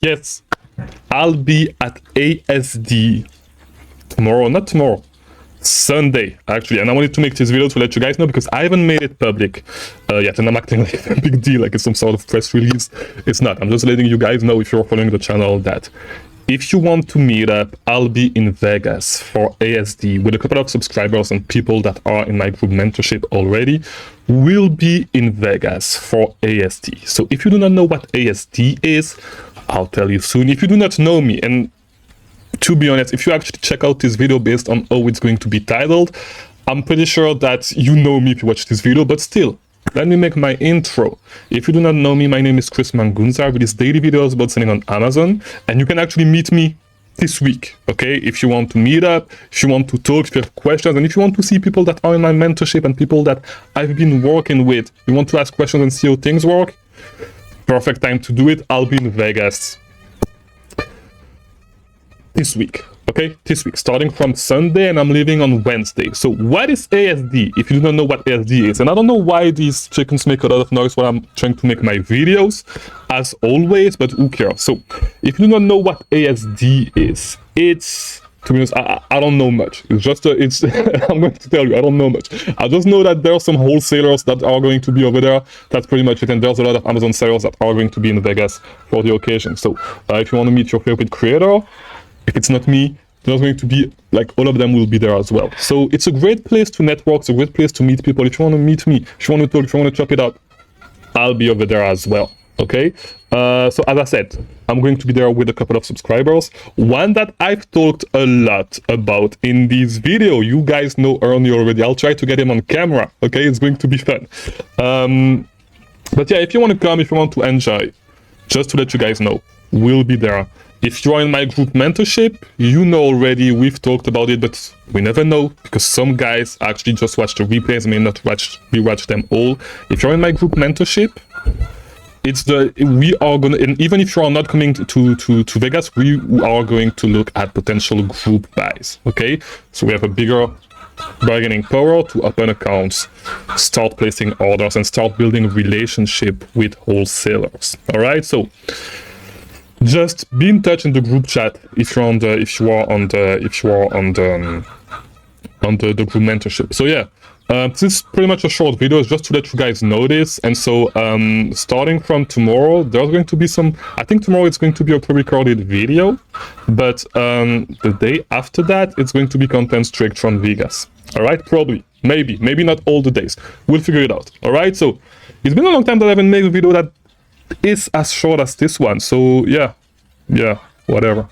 Yes, I'll be at ASD tomorrow, not tomorrow, Sunday actually, and I wanted to make this video to let you guys know because I haven't made it public yet, and I'm acting like a big deal, like it's some sort of press release. It's not. I'm just letting you guys know, if you're following the channel, that if you want to meet up, I'll be in Vegas for ASD with a couple of subscribers and people that are in my group mentorship already. Will be in Vegas for ASD. So if you do not know what ASD is, I'll tell you soon. If you do not know me, and to be honest, if you actually check out this video based on how it's going to be titled, I'm pretty sure that you know me if you watch this video, but still, let me make my intro. If you do not know me, my name is Mangunza. I release daily videos about selling on Amazon, and you can actually meet me this week, okay? If you want to meet up, if you want to talk, if you have questions, and if you want to see people that are in my mentorship and people that I've been working with, you want to ask questions and see how things work, perfect time to do it. I'll be in Vegas this week, okay? This week, starting from Sunday, and I'm leaving on Wednesday. So what is ASD? If you do not know what ASD is, and I don't know why these chickens make a lot of noise while I'm trying to make my videos, as always, but who cares? So if you do not know what ASD is, it's, to be honest, I don't know much. It's just I'm going to tell you, I don't know much. I just know that there are some wholesalers that are going to be over there. That's pretty much it. And there's a lot of Amazon sellers that are going to be in Vegas for the occasion. So if you want to meet your favorite creator, if it's not me, there's going to be, like, all of them will be there as well. So it's a great place to network. It's a great place to meet people. If you want to meet me, if you want to talk, if you want to chop it up, I'll be over there as well. Okay, so as I said, I'm going to be there with a couple of subscribers. One that I've talked a lot about in this video, you guys know Ernie already. I'll try to get him on camera. Okay, it's going to be fun. But yeah, if you want to come, if you want to enjoy, just to let you guys know, we'll be there. If you're in my group mentorship, you know already, we've talked about it, but we never know because some guys actually just watch the replays, may not rewatch them all. If you're in my group mentorship, we are gonna, and even if you are not coming to Vegas, we are going to look at potential group buys. Okay, so we have a bigger bargaining power to open accounts, start placing orders, and start building a relationship with wholesalers. All right, so just be in touch in the group chat if you are on the group mentorship. So yeah, this is pretty much a short video. It's just to let you guys know this. And so starting from tomorrow, there's going to be some, I think tomorrow it's going to be a pre-recorded video, but the day after that, it's going to be content straight from Vegas. All right, probably, maybe not all the days. We'll figure it out. All right, so it's been a long time that I haven't made a video that is as short as this one. So yeah, whatever.